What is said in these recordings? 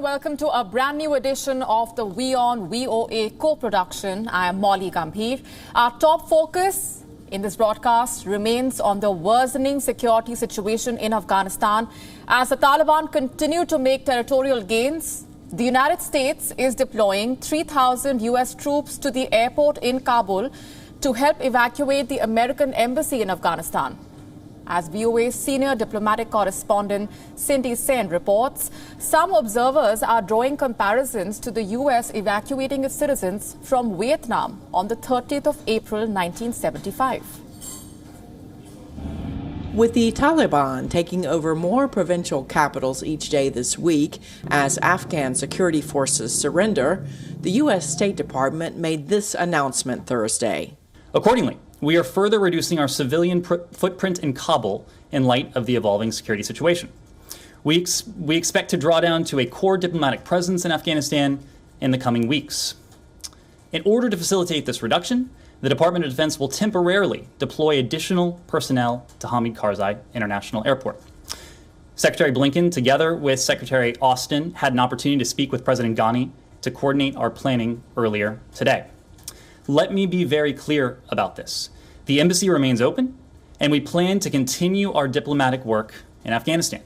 welcome to a brand new edition of the WION VOA co-production. I am Molly Gambhir. Our top focus in this broadcast remains on the worsening security situation in Afghanistan. As the Taliban continue to make territorial gains, the United States is deploying 3,000 US troops to the airport in Kabul to help evacuate the American embassy in Afghanistan. As VOA's senior diplomatic correspondent Cindy Sain reports, some observers are drawing comparisons to the US evacuating its citizens from Vietnam on the 30th of April 1975. With the Taliban taking over more provincial capitals each day this week as Afghan security forces surrender, the U.S. State Department made this announcement Thursday. Accordingly, we are further reducing our civilian footprint in Kabul in light of the evolving security situation. We expect to draw down to a core diplomatic presence in Afghanistan in the coming weeks. In order to facilitate this reduction, the Department of Defense will temporarily deploy additional personnel to Hamid Karzai International Airport. Secretary Blinken, together with Secretary Austin, had an opportunity to speak with President Ghani to coordinate our planning earlier today. Let me be very clear about this. The embassy remains open, and we plan to continue our diplomatic work in Afghanistan.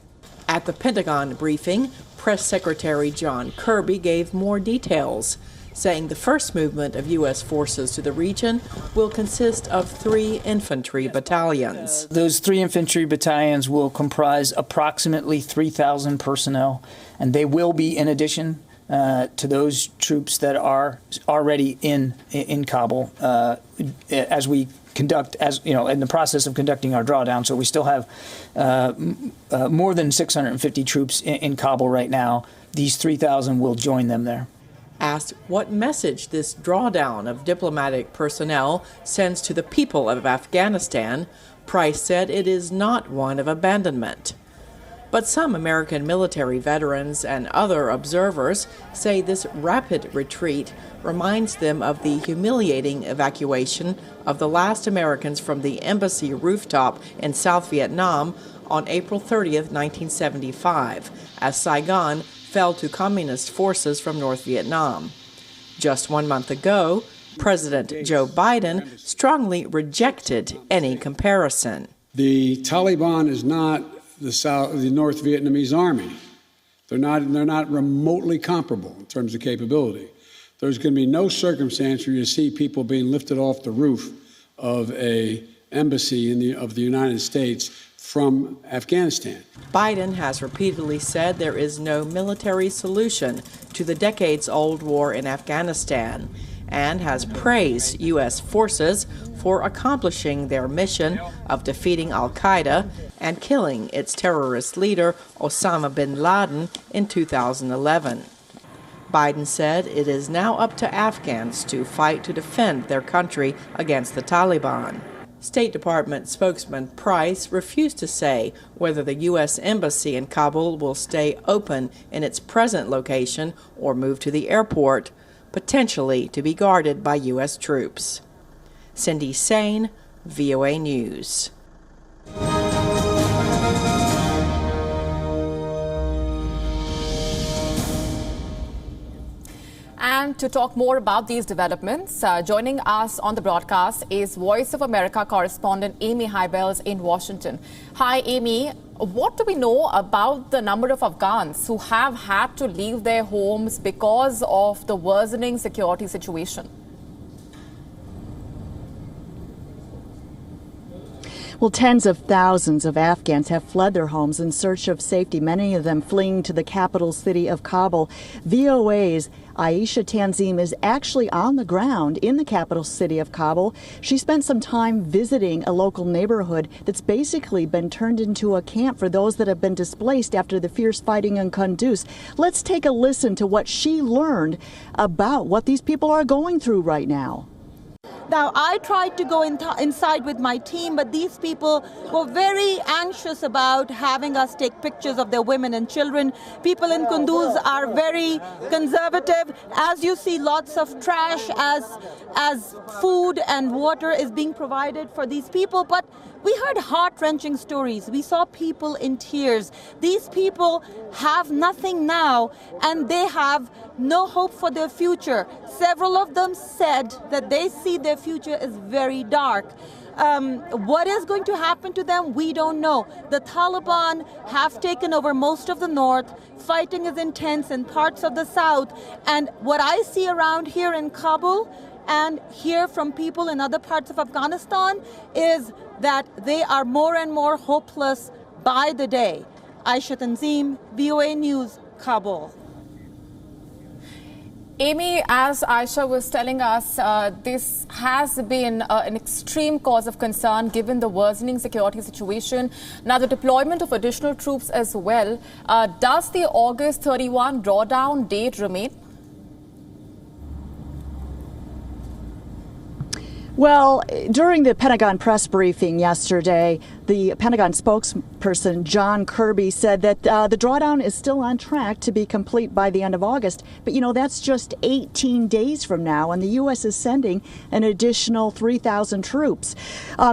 At the Pentagon briefing, Press Secretary John Kirby gave more details, saying the first movement of U.S. forces to the region will consist of 3 infantry battalions. Those 3 infantry battalions will comprise approximately 3,000 personnel, and they will be in addition to those troops that are already in Kabul as we conduct, in the process of conducting our drawdown. So we still have more than 650 troops in Kabul right now. These 3,000 will join them there. Asked what message this drawdown of diplomatic personnel sends to the people of Afghanistan, Price said it is not one of abandonment. But some American military veterans and other observers say this rapid retreat reminds them of the humiliating evacuation of the last Americans from the embassy rooftop in South Vietnam on April 30th, 1975, as Saigon fell to communist forces from North Vietnam. Just 1 month ago, President Joe Biden strongly rejected any comparison. The Taliban is not the North Vietnamese army. They're not remotely comparable in terms of capability. There's going to be no circumstance where you see people being lifted off the roof of an embassy of the United States from Afghanistan. Biden has repeatedly said there is no military solution to the decades-old war in Afghanistan and has praised U.S. forces for accomplishing their mission of defeating al-Qaeda and killing its terrorist leader Osama bin Laden in 2011. Biden said it is now up to Afghans to fight to defend their country against the Taliban. State Department spokesman Price refused to say whether the U.S. Embassy in Kabul will stay open in its present location or move to the airport, potentially to be guarded by U.S. troops. Cindy Sain, VOA News. And to talk more about these developments, joining us on the broadcast is Voice of America correspondent Amy Hybels in Washington. Hi, Amy. What do we know about the number of Afghans who have had to leave their homes because of the worsening security situation? Well, tens of thousands of Afghans have fled their homes in search of safety, many of them fleeing to the capital city of Kabul. VOA's Aisha Tanzim is actually on the ground in the capital city of Kabul. She spent some time visiting a local neighborhood that's basically been turned into a camp for those that have been displaced after the fierce fighting in Kunduz. Let's take a listen to what she learned about what these people are going through right now. Now, I tried to go inside with my team, but these people were very anxious about having us take pictures of their women and children. People in Kunduz are very conservative. As you see, lots of trash as food and water is being provided for these people. But we heard heart-wrenching stories. We saw people in tears. These people have nothing now, and they have no hope for their future. Several of them said that they see their future is very dark. What is going to happen to them? We don't know. The Taliban have taken over most of the north. Fighting is intense in parts of the south. And what I see around here in Kabul and hear from people in other parts of Afghanistan is that they are more and more hopeless by the day. Aisha Tanzim, VOA News, Kabul. Amy, as Aisha was telling us, this has been an extreme cause of concern given the worsening security situation. Now, the deployment of additional troops as well. Does the August 31 drawdown date remain? Well, during the Pentagon press briefing yesterday, the Pentagon spokesperson, John Kirby, said that the drawdown is still on track to be complete by the end of August. But, you know, that's just 18 days from now, and the U.S. is sending an additional 3,000 troops.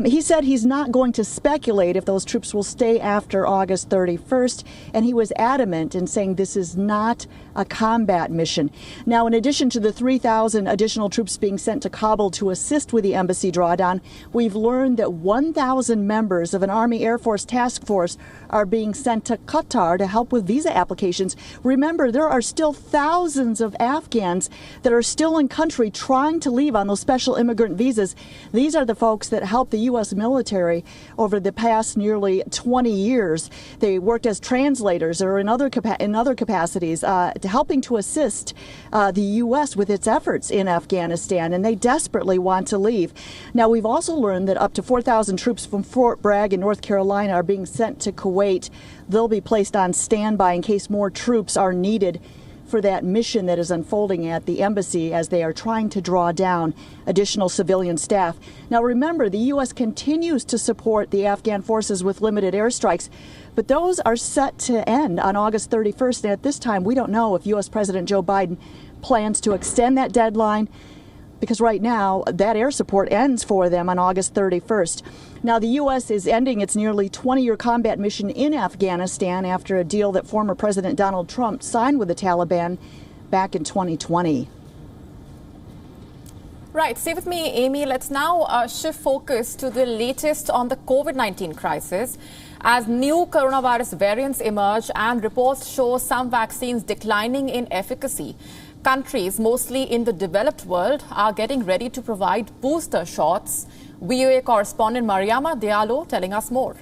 He said he's not going to speculate if those troops will stay after August 31st, and he was adamant in saying this is not a combat mission. Now, in addition to the 3,000 additional troops being sent to Kabul to assist with the embassy drawdown, we've learned that 1,000 members of an Army Air Force task force are being sent to Qatar to help with visa applications. Remember, there are still thousands of Afghans that are still in country trying to leave on those special immigrant visas. These are the folks that helped the U.S. military over the past nearly 20 years. They worked as translators or in other capacities, helping to assist the U.S. with its efforts in Afghanistan, and they desperately want to leave. Now, we've also learned that up to 4,000 troops from Fort Bragg in North Carolina are being sent to Kuwait. They'll be placed on standby in case more troops are needed for that mission that is unfolding at the embassy as they are trying to draw down additional civilian staff. Now, remember, the U.S. continues to support the Afghan forces with limited airstrikes, but those are set to end on August 31st. And at this time, we don't know if U.S. President Joe Biden plans to extend that deadline, because right now that air support ends for them on August 31st. Now, the U.S. is ending its nearly 20-year combat mission in Afghanistan after a deal that former President Donald Trump signed with the Taliban back in 2020. Right. Stay with me, Amy. Let's now shift focus to the latest on the COVID-19 crisis. As new coronavirus variants emerge and reports show some vaccines declining in efficacy, countries, mostly in the developed world, are getting ready to provide booster shots. VOA correspondent Mariama Diallo telling us more.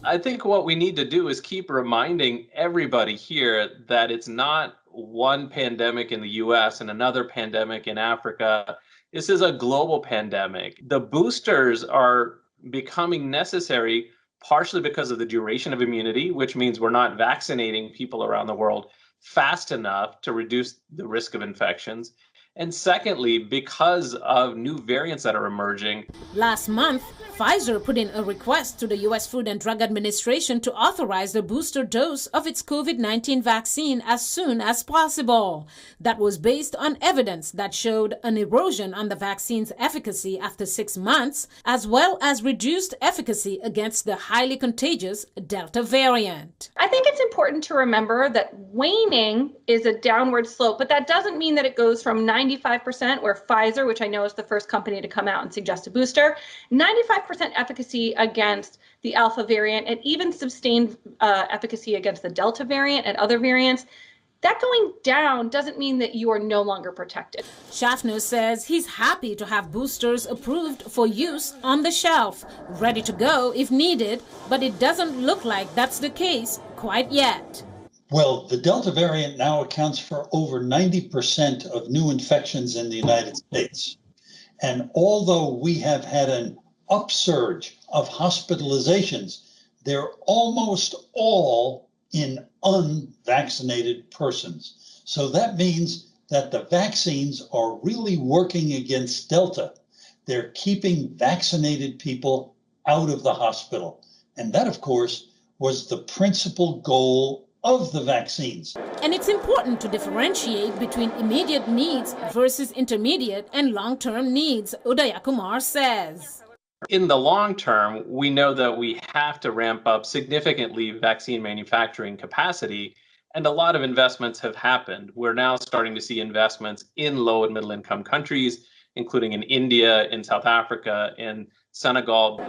I think what we need to do is keep reminding everybody here that it's not one pandemic in the US and another pandemic in Africa. This is a global pandemic. The boosters are becoming necessary partially because of the duration of immunity, which means we're not vaccinating people around the world fast enough to reduce the risk of infections. And secondly, because of new variants that are emerging. Last month, Pfizer put in a request to the U.S. Food and Drug Administration to authorize the booster dose of its COVID-19 vaccine as soon as possible. That was based on evidence that showed an erosion on the vaccine's efficacy after 6 months, as well as reduced efficacy against the highly contagious Delta variant. I think it's important to remember that waning is a downward slope, but that doesn't mean that it goes from 95%, where Pfizer, which I know is the first company to come out and suggest a booster, 95% efficacy against the Alpha variant, and even sustained efficacy against the Delta variant and other variants. That going down doesn't mean that you are no longer protected. Schaffner says he's happy to have boosters approved for use on the shelf, ready to go if needed, but it doesn't look like that's the case quite yet. Well, the Delta variant now accounts for over 90% of new infections in the United States. And although we have had an upsurge of hospitalizations, they're almost all in unvaccinated persons. So that means that the vaccines are really working against Delta. They're keeping vaccinated people out of the hospital. And that, of course, was the principal goal of the vaccines. And it's important to differentiate between immediate needs versus intermediate and long-term needs, Udayakumar says. In the long term, we know that we have to ramp up significantly vaccine manufacturing capacity, and a lot of investments have happened. We're now starting to see investments in low and middle income countries, including in India, in South Africa, in Senegal.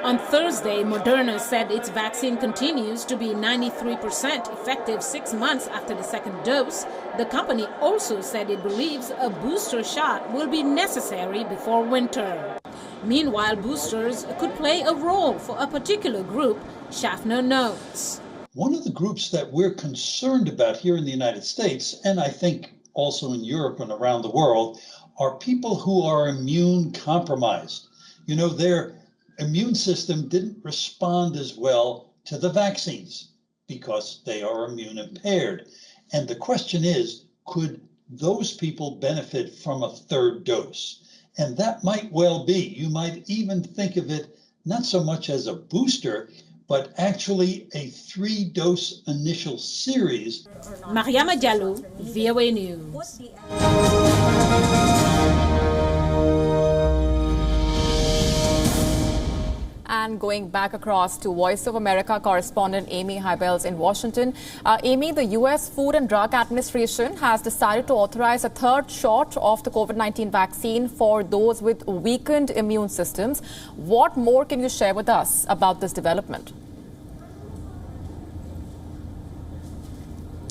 On Thursday, Moderna said its vaccine continues to be 93% effective 6 months after the second dose. The company also said it believes a booster shot will be necessary before winter. Meanwhile, boosters could play a role for a particular group, Schaffner notes. One of the groups that we're concerned about here in the United States, and I think also in Europe and around the world, are people who are immune compromised. You know, their immune system didn't respond as well to the vaccines because they are immune impaired. And the question is, could those people benefit from a third dose? And that might well be. You might even think of it not so much as a booster, but actually a 3-dose initial series. Mariama Diallo, VOA News. And going back across to Voice of America correspondent Amy Hybels in Washington. Amy, the U.S. Food and Drug Administration has decided to authorize a third shot of the COVID-19 vaccine for those with weakened immune systems. What more can you share with us about this development?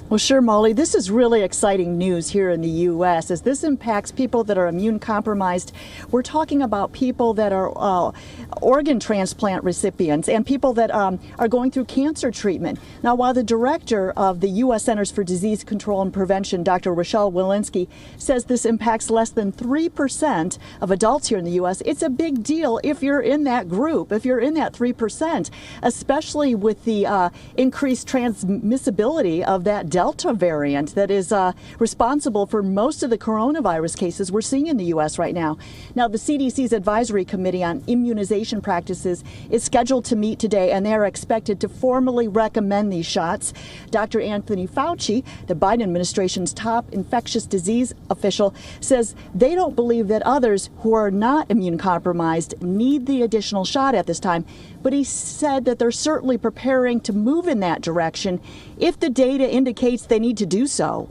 Well, sure, Molly. This is really exciting news here in the U.S. as this impacts people that are immune compromised. We're talking about people that are organ transplant recipients and people that are going through cancer treatment. Now, while the director of the U.S. Centers for Disease Control and Prevention, Dr. Rochelle Walensky, says this impacts less than 3% of adults here in the U.S., it's a big deal if you're in that group, if you're in that 3%, especially with the increased transmissibility of that Delta variant that is responsible for most of the coronavirus cases we're seeing in the U.S. right now. Now, the CDC's Advisory Committee on Immunization Practices is scheduled to meet today, and they are expected to formally recommend these shots. Dr. Anthony Fauci, the Biden administration's top infectious disease official, says they don't believe that others who are not immune compromised need the additional shot at this time. But he said that they're certainly preparing to move in that direction if the data indicates they need to do so.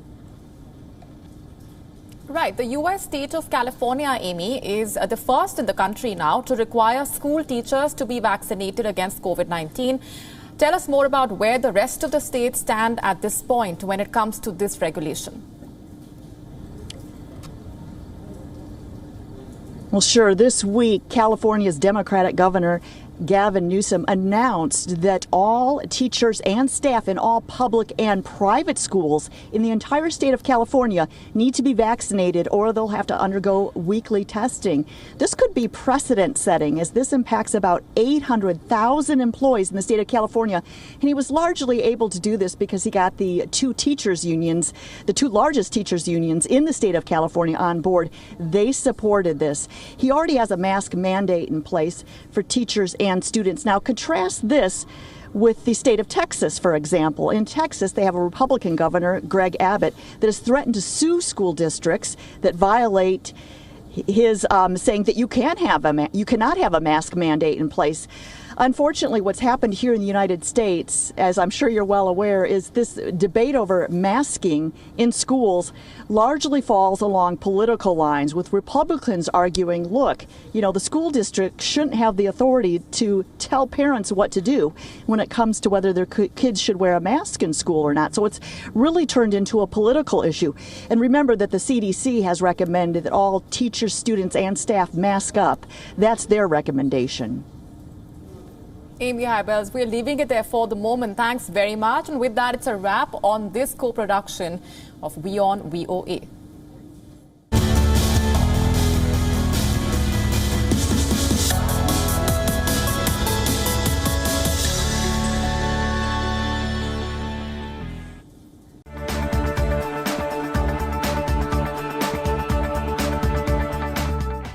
Right. The U.S. state of California, Amy, is the first in the country now to require school teachers to be vaccinated against COVID-19. Tell us more about where the rest of the states stand at this point when it comes to this regulation. Well, sure. This week, California's Democratic governor Gavin Newsom announced that all teachers and staff in all public and private schools in the entire state of California need to be vaccinated or they'll have to undergo weekly testing. This could be precedent setting as this impacts about 800,000 employees in the state of California. And he was largely able to do this because he got the two largest teachers unions in the state of California on board. They supported this. He already has a mask mandate in place for teachers and students. Now, contrast this with the state of Texas, for example. In Texas, they have a Republican governor, Greg Abbott, that has threatened to sue school districts that violate his saying that you cannot have a mask mandate in place. Unfortunately, what's happened here in the United States, as I'm sure you're well aware, is this debate over masking in schools largely falls along political lines, with Republicans arguing, look, the school district shouldn't have the authority to tell parents what to do when it comes to whether their kids should wear a mask in school or not. So it's really turned into a political issue. And remember that the CDC has recommended that all teachers, students, and staff mask up. That's their recommendation. Amy Hybels, we're leaving it there for the moment. Thanks very much. And with that, it's a wrap on this co-production of WION VOA.